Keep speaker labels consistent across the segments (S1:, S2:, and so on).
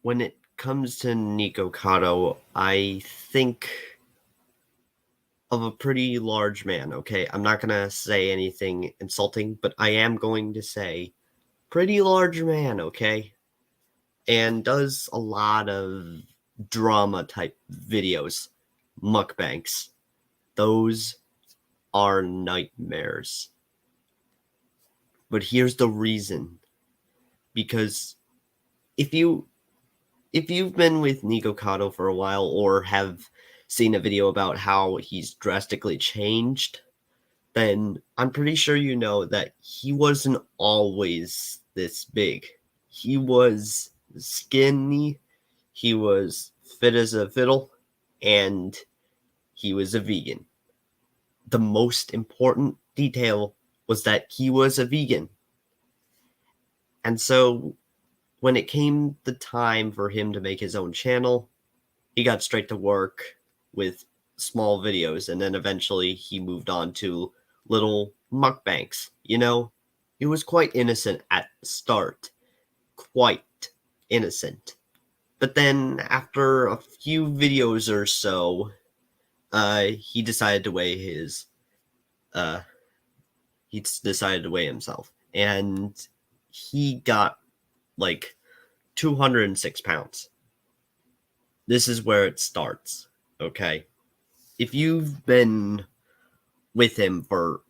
S1: when it comes to Nikocado, I think of a pretty large man, okay? I'm not gonna say anything insulting, but I am going to say pretty large man, okay? And does a lot of drama type videos, mukbangs. Those are nightmares. But here's the reason. Because if you if you've been with Nikocado for a while or have seen a video about how he's drastically changed, then I'm pretty sure you know that he wasn't always this big. He was skinny, he was fit as a fiddle, and he was a vegan. The most important detail was that he was a vegan. And so when it came the time for him to make his own channel, he got straight to work with small videos, and then eventually he moved on to little mukbangs. He was quite innocent at the start. Quite innocent. But then after a few videos or so, he decided to weigh uh himself, and he got like 206 pounds. This is where it starts, okay? If you've been with him for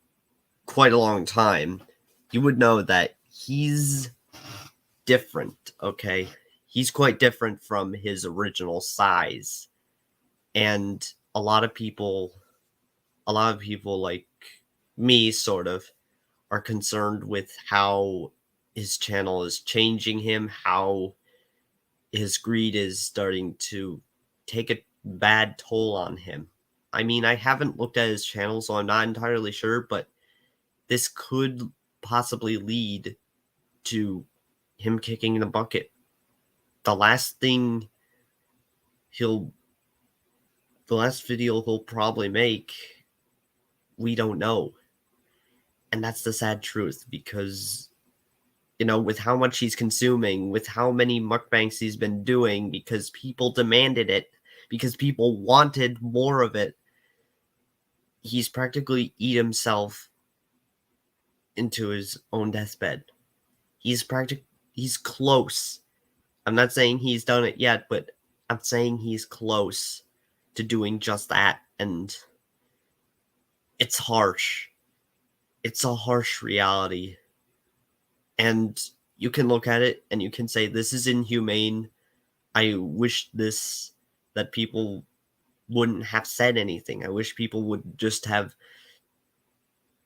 S1: quite a long time, you would know that he's different, okay? He's quite different from his original size. And a lot of people like me sort of are concerned with how his channel is changing him, how his greed is starting to take a bad toll on him. I mean, I haven't looked at his channel, so I'm not entirely sure, but this could possibly lead to him kicking the bucket. The last thing he'll the last video he'll probably make, we don't know. And that's the sad truth, because with how much he's consuming, with how many mukbangs he's been doing, because people demanded it, because people wanted more of it, he's practically eat himself into his own deathbed. He's close. I'm not saying he's done it yet, but I'm saying he's close to doing just that, and it's harsh. It's a harsh reality. And you can look at it and you can say, this is inhumane. I wish that people wouldn't have said anything. I wish people would just have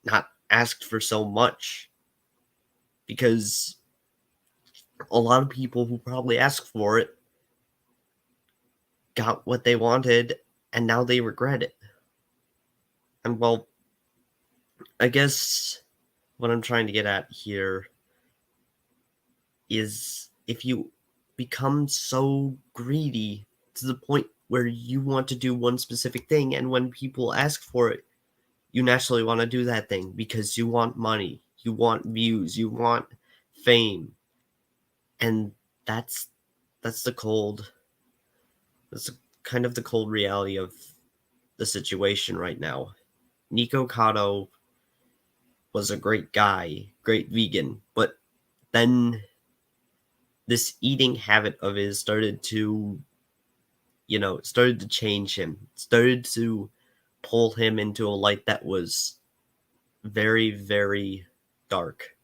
S1: not asked for so much. Because a lot of people who probably asked for it got what they wanted, and now they regret it. And well, I guess what I'm trying to get at here is, if you become so greedy to the point where you want to do one specific thing, and when people ask for it, you naturally want to do that thing because you want money, you want views, you want fame. And that's the cold that's kind of the cold reality of the situation right now. Nikocado was a great guy, great vegan, but then this eating habit of his started to change him, started to pull him into a light that was very, very dark,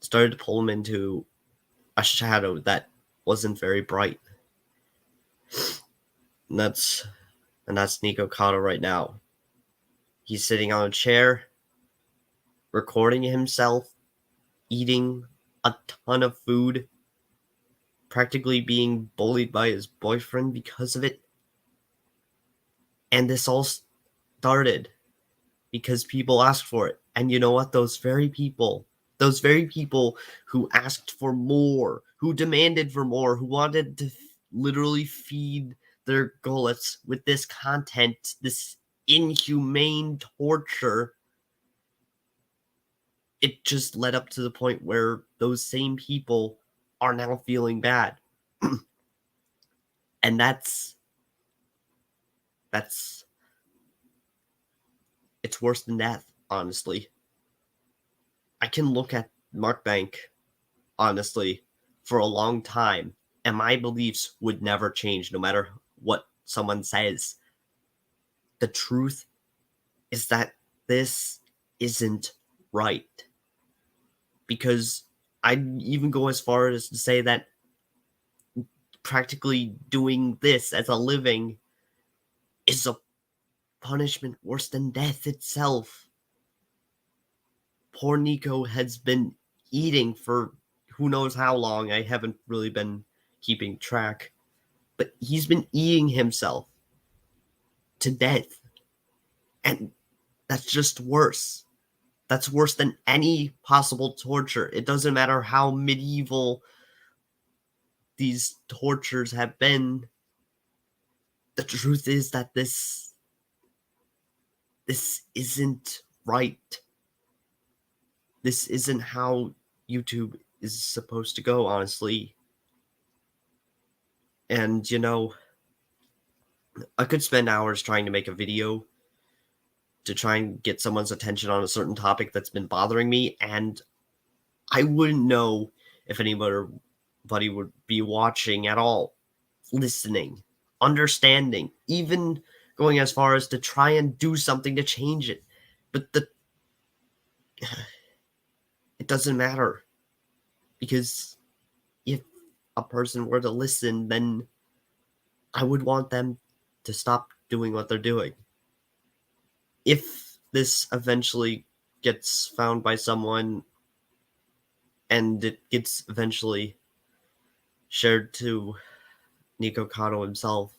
S1: started to pull him into a shadow that wasn't very bright. And that's Nikocado right now. He's sitting on a chair, recording himself, eating a ton of food, practically being bullied by his boyfriend because of it. And this all started because people asked for it. And you know what? Those very people who asked for more, who demanded for more, who wanted to literally feed their gullets with this content, this inhumane torture, it just led up to the point where those same people are now feeling bad. And that's it's worse than death, honestly. I can look at Mark Bank, honestly, for a long time, and my beliefs would never change no matter what someone says. The truth is that this isn't right. Because I'd even go as far as to say that practically doing this as a living is a punishment worse than death itself. Poor Nico has been eating for who knows how long. I haven't really been keeping track. But he's been eating himself to death. And that's just worse. That's worse than any possible torture. It doesn't matter how medieval these tortures have been. The truth is that this isn't right. This isn't how YouTube is supposed to go, honestly. And I could spend hours trying to make a video to try and get someone's attention on a certain topic that's been bothering me, and I wouldn't know if anybody would be watching at all, listening, understanding, even going as far as to try and do something to change it. But it doesn't matter, because if a person were to listen, then I would want them to stop doing what they're doing. If this eventually gets found by someone and it gets eventually shared to Nikocado himself,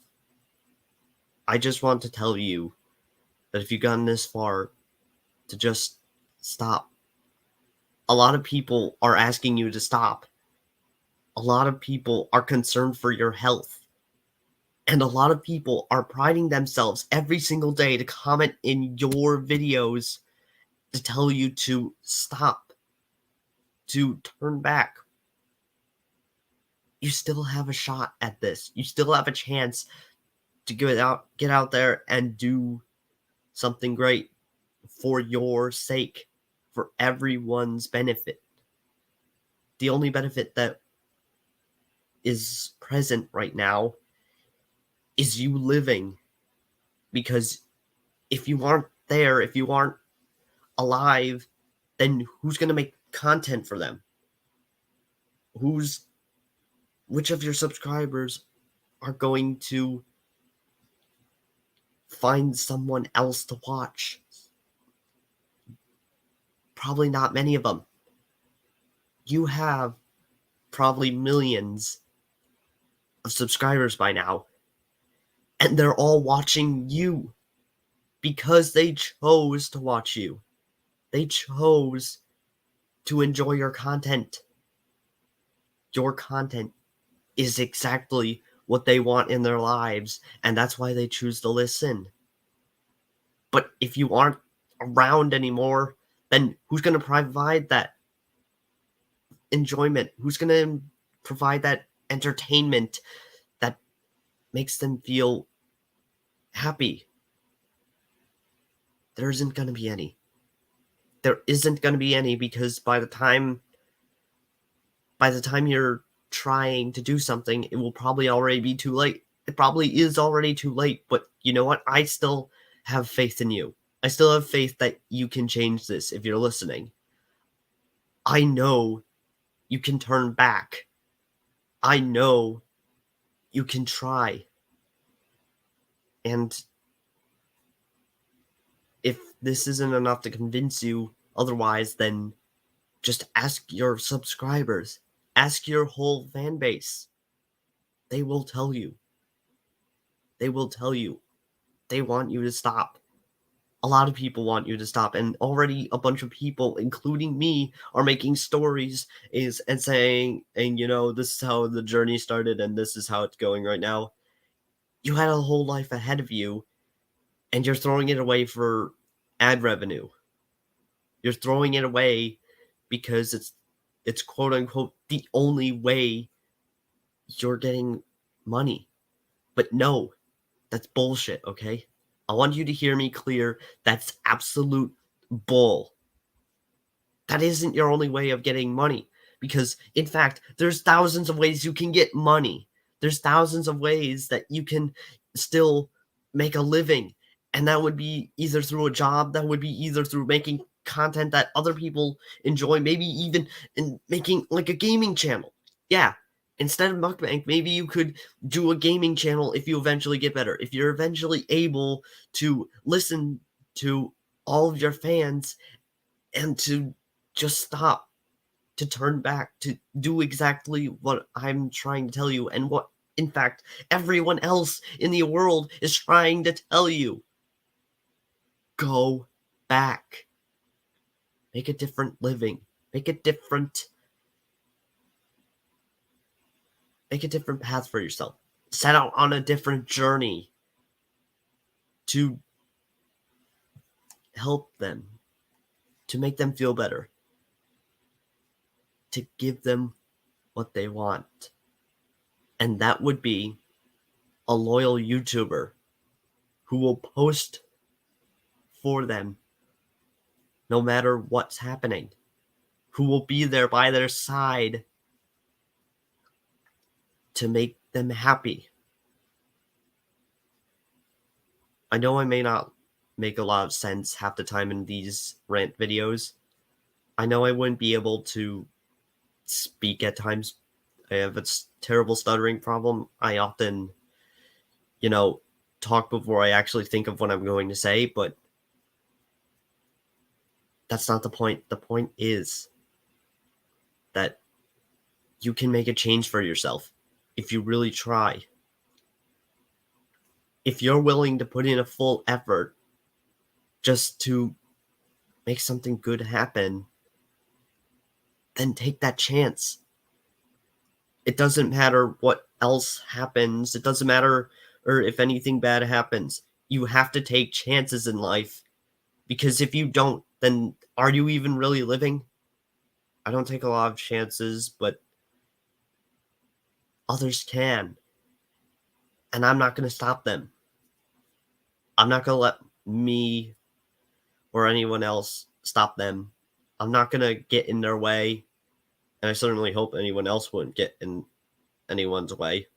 S1: I just want to tell you that if you've gotten this far, to just stop. A lot of people are asking you to stop. A lot of people are concerned for your health. And a lot of people are priding themselves every single day to comment in your videos to tell you to stop, to turn back. You still have a shot at this. You still have a chance to get out there and do something great for your sake, for everyone's benefit. The only benefit that is present right now is you living, because if you aren't there, if you aren't alive, then who's going to make content for them? Which of your subscribers are going to find someone else to watch? Probably not many of them. You have probably millions of subscribers by now, and they're all watching you because they chose to watch you. They chose to enjoy your content. Your content is exactly what they want in their lives, and that's why they choose to listen. But if you aren't around anymore, then who's going to provide that enjoyment? Who's going to provide that entertainment that makes them feel happy? There isn't going to be any. There isn't going to be any, because by the time you're trying to do something, it will probably already be too late. It probably is already too late, but you know what? I still have faith in you. I still have faith that you can change this if you're listening. I know you can turn back. I know you can try. And if this isn't enough to convince you otherwise, then just ask your subscribers. Ask your whole fan base. They will tell you. They will tell you. They want you to stop. A lot of people want you to stop, and already a bunch of people, including me, are making stories and saying, and this is how the journey started and this is how it's going right now. You had a whole life ahead of you, and you're throwing it away for ad revenue. You're throwing it away because it's quote unquote the only way you're getting money. But no, that's bullshit, okay? I want you to hear me clear. That's absolute bull. That isn't your only way of getting money. Because, in fact, there's thousands of ways you can get money. There's thousands of ways that you can still make a living. And that would be either through a job, that would be either through making content that other people enjoy, maybe even in making like a gaming channel. Yeah. Instead of mukbang, maybe you could do a gaming channel if you eventually get better. If you're eventually able to listen to all of your fans and to just stop, to turn back, to do exactly what I'm trying to tell you, and what, in fact, everyone else in the world is trying to tell you. Go back. Make a different living. Make a different path for yourself. Set out on a different journey to help them, to make them feel better, to give them what they want. And that would be a loyal YouTuber who will post for them no matter what's happening, who will be there by their side to make them happy. I know I may not make a lot of sense half the time in these rant videos. I know I wouldn't be able to speak at times. I have a terrible stuttering problem. I often, talk before I actually think of what I'm going to say, but that's not the point. The point is that you can make a change for yourself if you really try. If you're willing to put in a full effort just to make something good happen, then take that chance. It doesn't matter what else happens. It doesn't matter or if anything bad happens. You have to take chances in life, because if you don't, then are you even really living? I don't take a lot of chances, but others can. And I'm not going to stop them. I'm not going to let me or anyone else stop them. I'm not going to get in their way. And I certainly hope anyone else wouldn't get in anyone's way.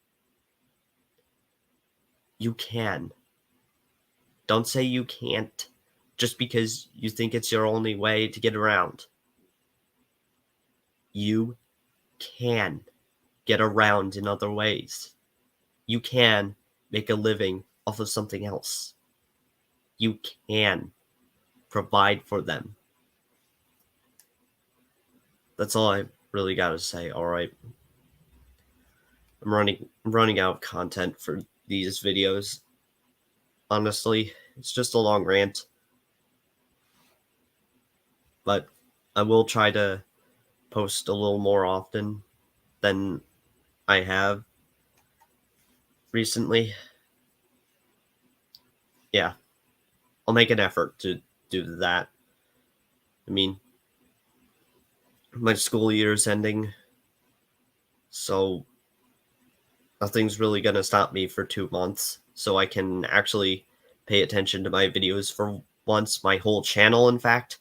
S1: You can. Don't say you can't just because you think it's your only way to get around. You can get around in other ways. You can make a living off of something else. You can provide for them. That's all I really got to say. All right. I'm running out of content for these videos. Honestly, it's just a long rant. But I will try to post a little more often than I have recently. Yeah, I'll make an effort to do that. I mean, my school year is ending, so nothing's really going to stop me for 2 months, so I can actually pay attention to my videos for once, my whole channel, in fact.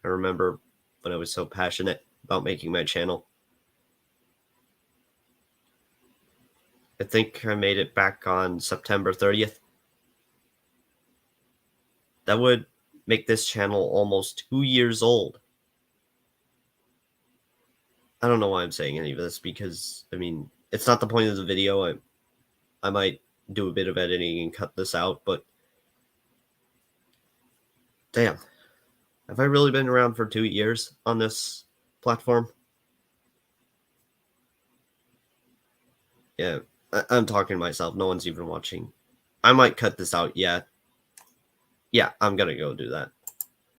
S1: I remember when I was so passionate about making my channel. I think I made it back on September 30th. That would make this channel almost 2 years old. I don't know why I'm saying any of this, because, I mean, it's not the point of the video. I might do a bit of editing and cut this out, but damn. Have I really been around for 2 years on this platform? Yeah, I'm talking to myself. No one's even watching. I might cut this out. Yeah, I'm gonna go do that.